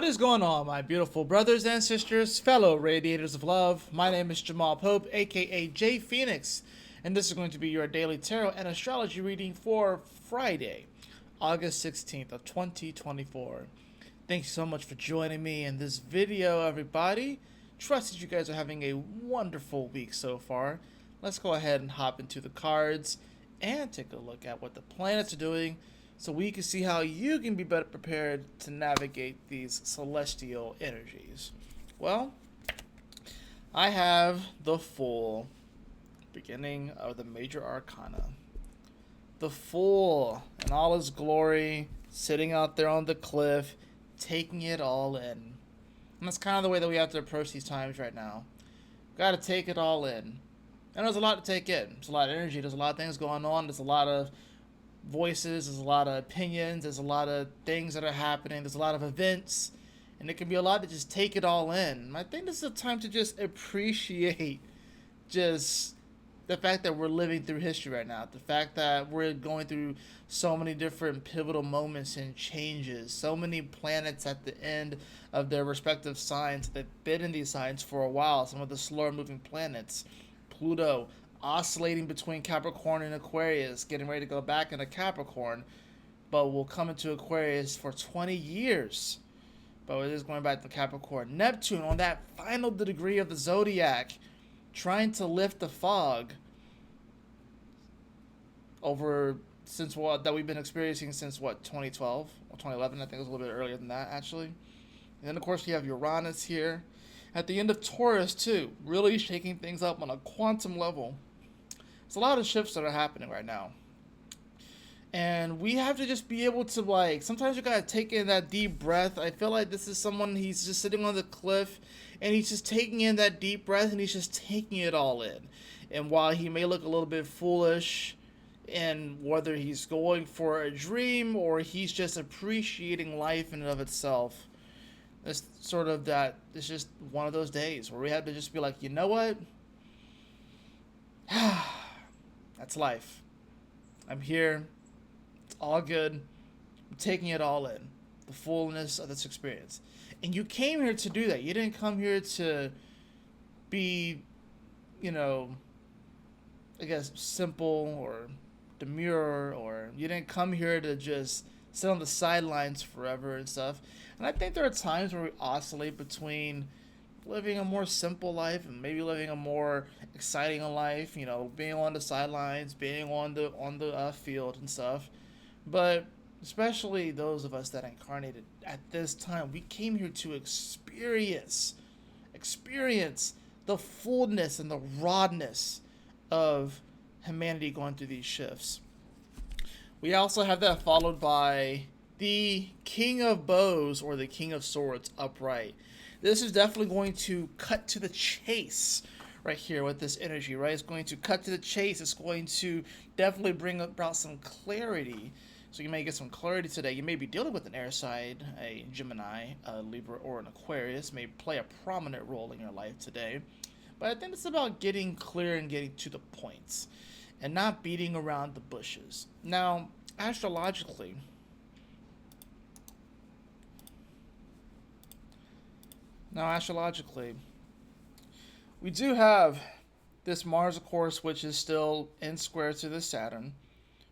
is going on, my beautiful brothers and sisters, fellow radiators of love? My name is Jamal Pope, aka J Phoenix, and this is going to be your daily tarot and astrology reading for Friday, August 16th of 2024. Thank you so much for joining me in this video, everybody. Trust that you guys are having a wonderful week so far. Let's go ahead and hop into the cards and take a look at what the planets are doing so we can see how you can be better prepared to navigate these celestial energies. Well, I have the Fool, beginning of the major arcana. The Fool in all his glory, sitting out there on the cliff, taking it all in. And that's kind of the way that we have to approach these times right now. Got to take it all in. And there's a lot to take in. There's a lot of energy. There's a lot of things going on. There's a lot of voices. There's a lot of opinions. There's a lot of things that are happening. There's a lot of events. And it can be a lot to just take it all in. I think this is a time to just appreciate just the fact that we're living through history right now. The fact that we're going through so many different pivotal moments and changes. So many planets at the end of their respective signs. They've been in these signs for a while. Some of the slower moving planets. Pluto oscillating between Capricorn and Aquarius, getting ready to go back into Capricorn, but will come into Aquarius for 20 years. But it is going back to Capricorn. Neptune on that final degree of the zodiac, trying to lift the fog over since what that we've been experiencing since what 2012 or 2011. I think it was a little bit earlier than that actually. And then of course we have Uranus here at the end of Taurus too, really shaking things up on a quantum level. There's a lot of shifts that are happening right now. And we have to just be able to, like, sometimes you gotta take in that deep breath. I feel like this is someone, he's just sitting on the cliff and he's just taking in that deep breath and he's just taking it all in. And while he may look a little bit foolish, and whether he's going for a dream or he's just appreciating life in and of itself, it's sort of that, it's just one of those days where we have to just be like, you know what? That's life. I'm here. It's all good. I'm taking it all in. The fullness of this experience. And you came here to do that. You didn't come here to be, I guess, simple or demure, or you didn't come here to just sit on the sidelines forever and stuff. And I think there are times where we oscillate between living a more simple life and maybe living a more exciting life, being on the sidelines, being on the field and stuff. But especially those of us that incarnated at this time, we came here to experience the fullness and the rawness of humanity going through these shifts. We also have that followed by the King of Bows or the King of Swords upright. This is definitely going to cut to the chase right here with this energy, right? It's going to cut to the chase. It's going to definitely bring about some clarity. So you may get some clarity today. You may be dealing with an air side, a Gemini, a Libra, or an Aquarius. May play a prominent role in your life today. But I think it's about getting clear and getting to the points and not beating around the bushes. Now, astrologically, we do have this Mars, of course, which is still in square to the Saturn.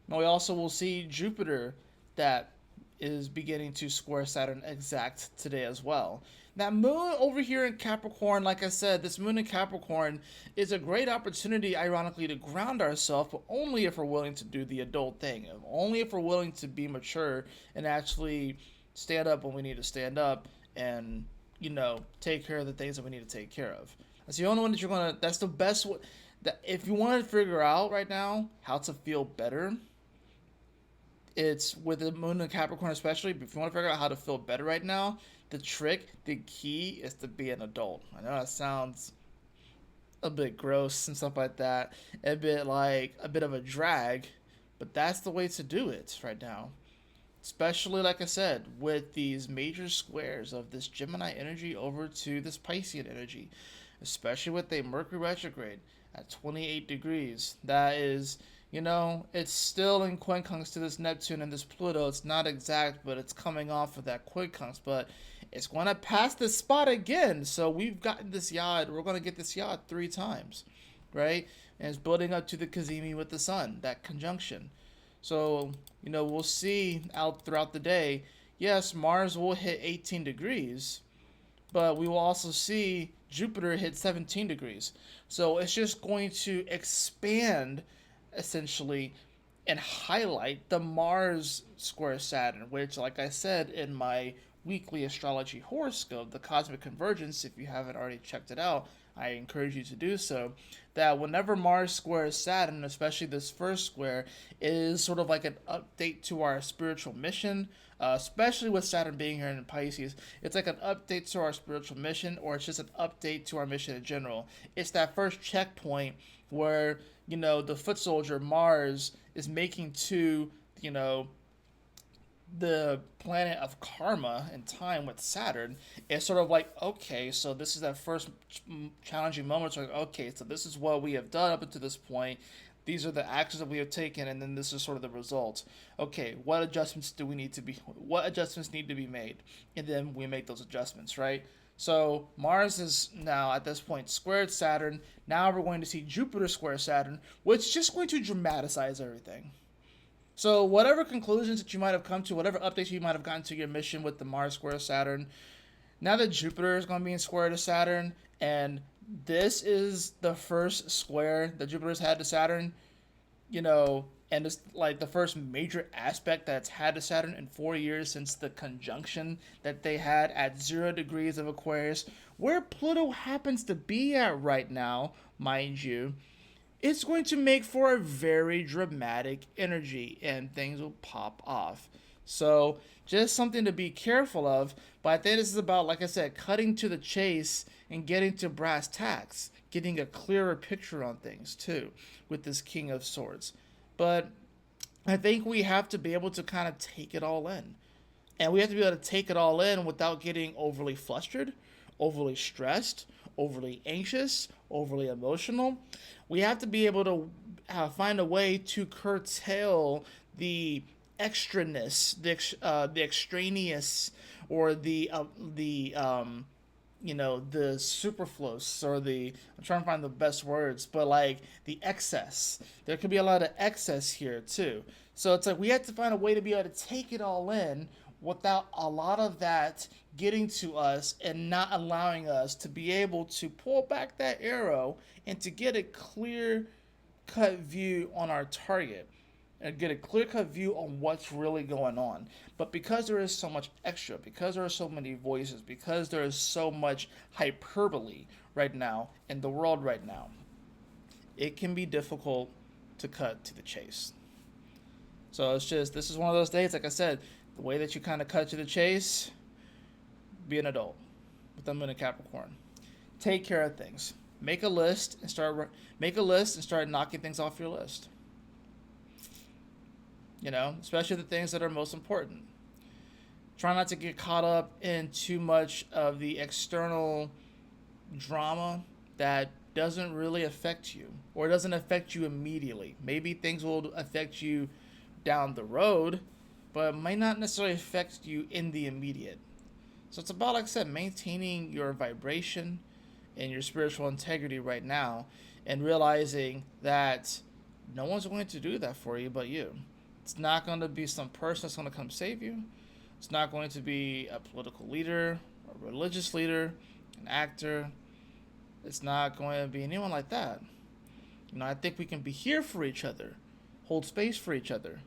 Now we also will see Jupiter that is beginning to square Saturn exact today as well. That moon over here in Capricorn, like I said, this moon in Capricorn is a great opportunity, ironically, to ground ourselves, but only if we're willing to do the adult thing. Only if we're willing to be mature and actually stand up when we need to stand up and, take care of the things that we need to take care of. That's the only one that that's the best one. That if you want to figure out right now how to feel better, it's with the moon in Capricorn especially. But if you want to figure out how to feel better right now, the key is to be an adult. I know that sounds a bit gross and stuff like that, a bit of a drag, but that's the way to do it right now. Especially, like I said, with these major squares of this Gemini energy over to this Piscean energy, especially with a Mercury retrograde at 28 degrees. That is, it's still in quincunx to this Neptune and this Pluto. It's not exact, but it's coming off of that quincunx. But It's going to pass this spot again. So we've gotten this yod. We're going to get this yod 3 times, right? And it's building up to the Cazimi with the sun, that conjunction. So, we'll see out throughout the day. Yes, Mars will hit 18 degrees, but we will also see Jupiter hit 17 degrees. So it's just going to expand essentially and highlight the Mars square Saturn, which, like I said in my weekly astrology horoscope, the Cosmic Convergence, if you haven't already checked it out, I encourage you to do so. That whenever Mars squares Saturn, especially this first square, is sort of like an update to our spiritual mission, especially with Saturn being here in Pisces. It's like an update to our spiritual mission, or it's just an update to our mission in general. It's that first checkpoint where, the foot soldier Mars is making to, the planet of karma and time with Saturn. It's sort of like, okay, so this is that first challenging moment. It's like, okay, so this is what we have done up until this point. These are the actions that we have taken, and then this is sort of the results. Okay, what adjustments need to be made? And then we make those adjustments, right? So Mars is now at this point squared Saturn. Now we're going to see Jupiter square Saturn, which is just going to dramatize everything. So whatever conclusions that you might have come to, whatever updates you might have gotten to your mission with the Mars square Saturn, now that Jupiter is going to be in square to Saturn, and this is the first square that Jupiter's had to Saturn, and it's like the first major aspect that's had to Saturn in 4 years since the conjunction that they had at 0 degrees of Aquarius, where Pluto happens to be at right now, mind you. It's going to make for a very dramatic energy and things will pop off. So just something to be careful of. But I think this is about, like I said, cutting to the chase and getting to brass tacks, getting a clearer picture on things too with this King of Swords. But I think we have to be able to kind of take it all in. And we have to be able to take it all in without getting overly flustered, overly stressed, overly anxious, overly emotional. We have to be able to find a way to curtail the extraness, the extraneous, or the superfluous, or I'm trying to find the best words, but like the excess. There could be a lot of excess here too. So it's like we have to find a way to be able to take it all in without a lot of that getting to us and not allowing us to be able to pull back that arrow and to get a clear cut view on our target and get a clear cut view on what's really going on. But because there is so much extra, because there are so many voices, because there is so much hyperbole right now in the world right now, it can be difficult to cut to the chase. So this is one of those days, like I said, the way that you kind of cut to the chase, be an adult with the moon in Capricorn. Take care of things. Make a list and start knocking things off your list. Especially the things that are most important. Try not to get caught up in too much of the external drama that doesn't really affect you or doesn't affect you immediately. Maybe things will affect you down the road, but it might not necessarily affect you in the immediate. So it's about, like I said, maintaining your vibration and your spiritual integrity right now and realizing that no one's going to do that for you but you. It's not going to be some person that's going to come save you. It's not going to be a political leader, a religious leader, an actor. It's not going to be anyone like that. I think we can be here for each other, hold space for each other.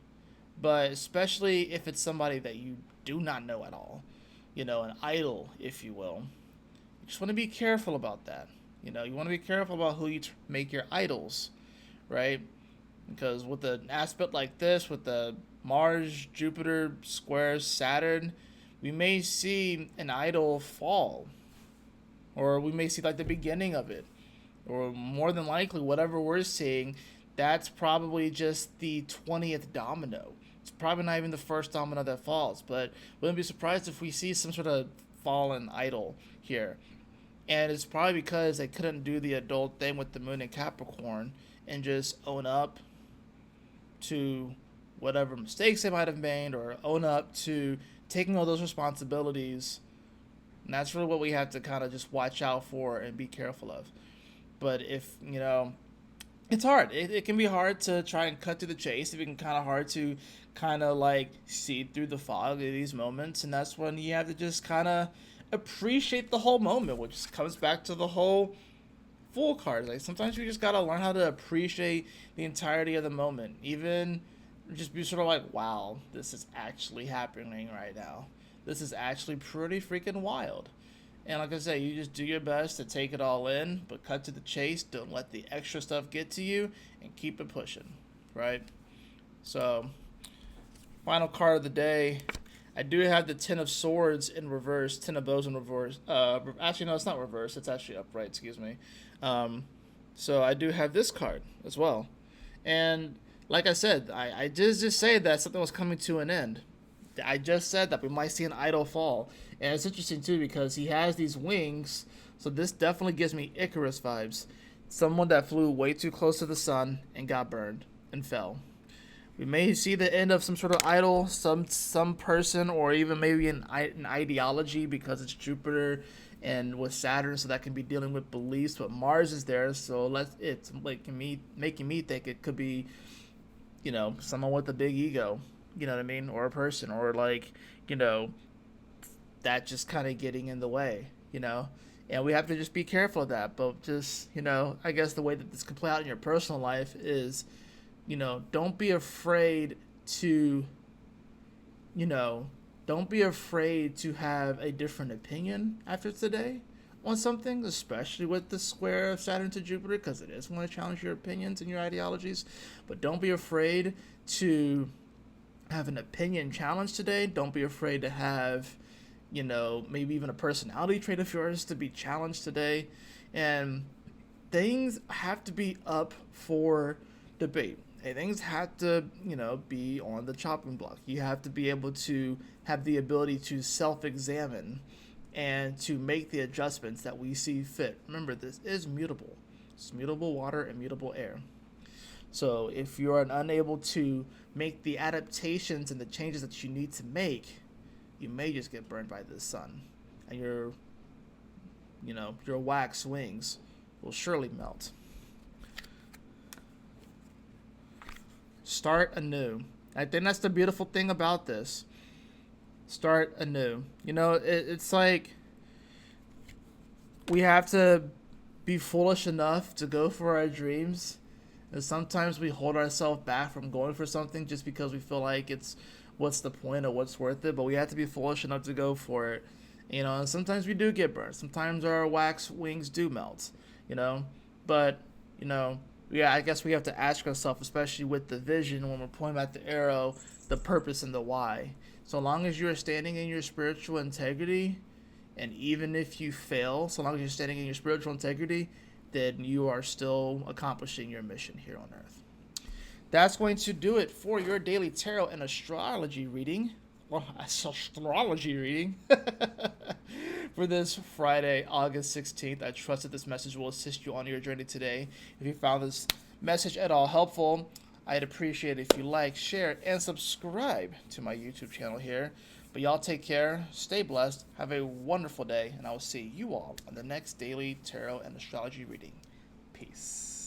But especially if it's somebody that you do not know at all, an idol, if you will. You just want to be careful about that. You want to be careful about who you make your idols, right? Because with an aspect like this, with the Mars, Jupiter squares Saturn, we may see an idol fall. Or we may see like the beginning of it. Or more than likely, whatever we're seeing, that's probably just the 20th domino. It's probably not even the first domino that falls, but wouldn't be surprised if we see some sort of fallen idol here. And it's probably because they couldn't do the adult thing with the moon in Capricorn and just own up to whatever mistakes they might have made, or own up to taking all those responsibilities And that's really what we have to kind of just watch out for and be careful of. But if, it's hard. It can be hard to try and cut through the chase. It can kind of hard to kind of like see through the fog of these moments. And that's when you have to just kind of appreciate the whole moment, which comes back to the whole Fool card. Like sometimes you just got to learn how to appreciate the entirety of the moment. Even just be sort of like, wow, this is actually happening right now. This is actually pretty freaking wild. And like I said, you just do your best to take it all in, but cut to the chase. Don't let the extra stuff get to you, and keep it pushing, right? So, final card of the day. I do have the Ten of Swords in reverse, Ten of Bows in reverse. Actually, no, it's not reverse. It's actually upright. Excuse me. So I do have this card as well. And like I said, I just say that something was coming to an end. I just said that we might see an idol fall. And it's interesting too because he has these wings, so this definitely gives me Icarus vibes. Someone that flew way too close to the sun and got burned and fell. We may see the end of some sort of idol, some person, or even maybe an ideology because it's Jupiter and with Saturn, so that can be dealing with beliefs. But Mars is there, so it's like making me think it could be, someone with a big ego, you know what I mean, or a person, or like, that just kind of getting in the way. And we have to just be careful of that. But just, I guess the way that this can play out in your personal life is, don't be afraid to, don't be afraid to have a different opinion after today on something, especially with the square of Saturn to Jupiter, because it is going to challenge your opinions and your ideologies. But don't be afraid to have an opinion challenge today. Don't be afraid to have, maybe even a personality trait of yours to be challenged today. And things have to be up for debate. Hey, things have to, be on the chopping block. You have to be able to have the ability to self-examine and to make the adjustments that we see fit. Remember, this is mutable. It's mutable water and mutable air. So if you're unable to make the adaptations and the changes that you need to make, you may just get burned by the sun. And your wax wings will surely melt. Start anew. I think that's the beautiful thing about this. Start anew. It's like we have to be foolish enough to go for our dreams. And sometimes we hold ourselves back from going for something just because we feel like it's what's the point or what's worth it. But we have to be foolish enough to go for it. And sometimes we do get burned. Sometimes our wax wings do melt. But, yeah, I guess we have to ask ourselves, especially with the vision, when we're pointing at the arrow, the purpose and the why. So long as you're standing in your spiritual integrity, and even if you fail, so long as you're standing in your spiritual integrity, then you are still accomplishing your mission here on Earth. That's going to do it for your daily tarot and astrology reading. Well, astrology reading. For this Friday, August 16th. I trust that this message will assist you on your journey today. If you found this message at all helpful, I'd appreciate it if you like, share, and subscribe to my YouTube channel here. But y'all take care, stay blessed, have a wonderful day, and I will see you all on the next daily tarot and astrology reading. Peace.